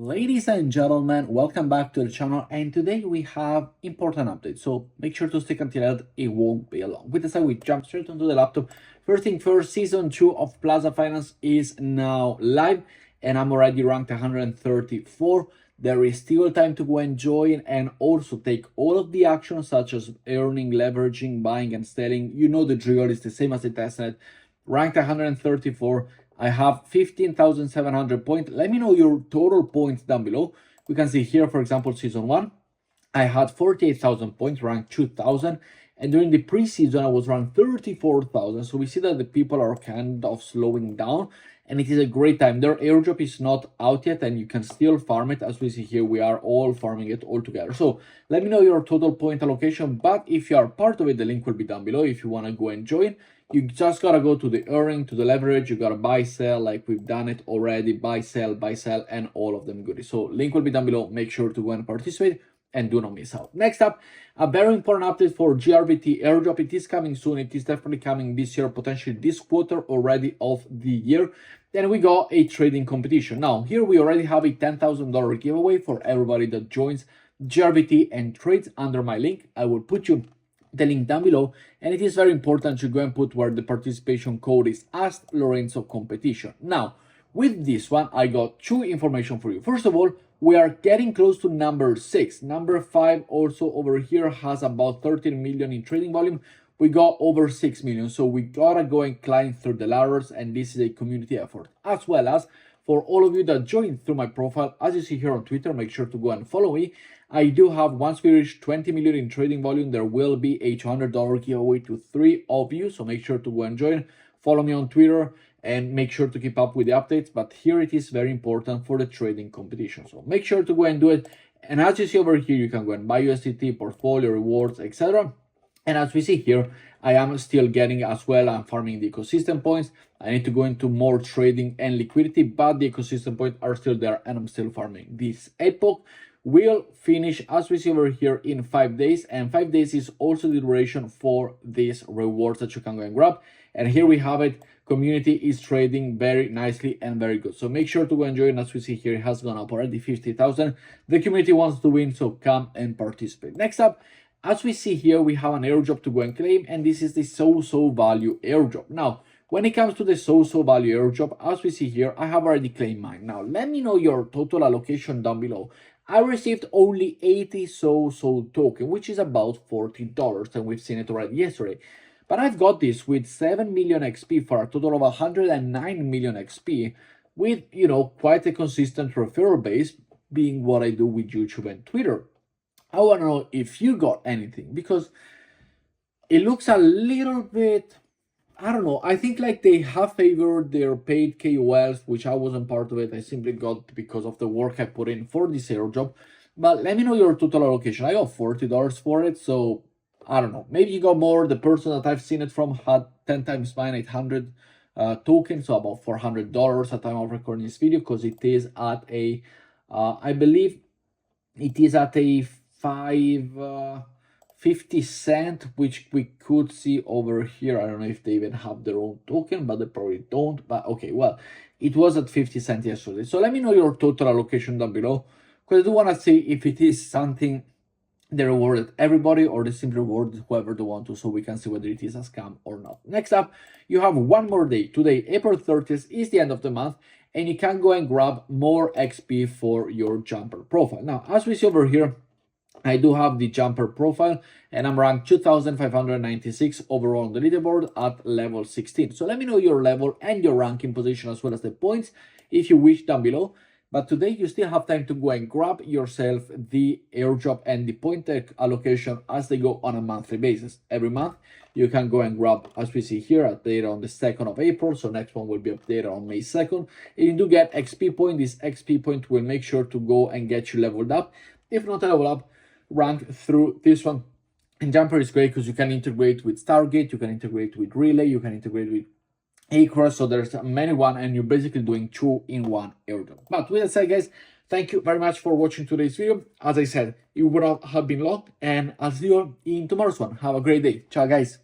Ladies and gentlemen, welcome back to the channel, and today we have important updates, so make sure to stick until the end. It won't be long. With this, we jump straight onto the laptop. First thing first, season 2 of Plaza Finance is now live, and I'm already ranked 134. There is still time to go and join and also take all of the actions such as earning, leveraging, buying and selling. You know the drill is the same as the testnet. Ranked 134. I have 15,700 points. Let me know your total points down below. We can see here, for example, season 1, I had 48,000 points, ranked 2,000. And during the preseason, I was ranked 34,000. So we see that the people are kind of slowing down. And it is a great time. Their airdrop is not out yet, and you can still farm it. As we see here, we are all farming it all together. So let me know your total point allocation. But if you are part of it, the link will be down below if you want to go and join. You just gotta go to the earning, to the leverage. You gotta buy, sell, like we've done it already. Buy, sell, and all of them goodies. So link will be down below. Make sure to go and participate and do not miss out. Next up, a very important update for GRBT airdrop. It is coming soon. It is definitely coming this year, potentially this quarter already of the year. Then we got a trading competition. Now here we already have a $10,000 giveaway for everybody that joins GRBT and trades under my link. I will put you the link down below, and it is very important to go and put where the participation code is Ask Lorenzo Competition. Now with this one, I got two information for you. First of all, we are getting close to number 6. Number 5 also over here has about 13 million in trading volume. We got over 6 million, so we gotta go and climb through the ladders, and this is a community effort. As well as for all of you that joined through my profile, as you see here on Twitter, make sure to go and follow me. I do have, once we reach 20 million in trading volume, there will be a $200 giveaway to 3 of you, so make sure to go and join. Follow me on Twitter and make sure to keep up with the updates, but here it is very important for the trading competition, so make sure to go and do it. And as you see over here, you can go and buy USDT, portfolio, rewards, etc. And as we see here, I am still getting as well, I'm farming the ecosystem points. I need to go into more trading and liquidity, but the ecosystem points are still there and I'm still farming. This epoch will finish, as we see over here, in 5 days, and 5 days is also the duration for these rewards that you can go and grab. And here we have it. Community is trading very nicely and very good, so make sure to go and join. As we see here, it has gone up already 50,000. The community wants to win, so come and participate. Next up, as we see here, we have an airdrop to go and claim, and this is the so value airdrop. Now when it comes to the so value airdrop, as we see here, I have already claimed mine. Now let me know your total allocation down below. I received only 80 so token, which is about $40, and we've seen it already yesterday. But I've got this with 7 million XP for a total of 109 million XP with, quite a consistent referral base, being what I do with YouTube and Twitter. I want to know if you got anything, because it looks a little bit, I don't know, I think like they have favored their paid KOLs, which I wasn't part of it. I simply got because of the work I put in for this airdrop. But let me know your total allocation. I got $40 for it, so I don't know. Maybe you got more. The person that I've seen it from had 10 times mine, 800 tokens, so about $400 at time of recording this video, because it is at a, I believe it is at a 50 cent, which we could see over here. I don't know if they even have their own token, but they probably don't. But okay, well, it was at 50 cents yesterday. So let me know your total allocation down below, because I do want to see if it is something they rewarded everybody or they simply rewarded whoever they want to, so we can see whether it is a scam or not. Next up, you have one more day. Today, April 30th, is the end of the month, and you can go and grab more XP for your jumper profile. Now, as we see over here, I do have the jumper profile, and I'm ranked 2,596 overall on the leaderboard at level 16. So let me know your level and your ranking position, as well as the points, if you wish, down below. But today you still have time to go and grab yourself the airdrop and the point allocation as they go on a monthly basis. Every month you can go and grab, as we see here, updated on the 2nd of April. So next one will be updated on May 2nd. And you do get XP point. This XP point will make sure to go and get you leveled up. If not level up, rank through this one. And jumper is great because you can integrate with Stargate, you can integrate with Relay, you can integrate with Across, so there's many one, and you're basically doing 2-in-1 airdrop. But with that said, guys, thank you very much for watching today's video. As I said, it would not have been long, and I'll see you in tomorrow's one. Have a great day. Ciao, guys.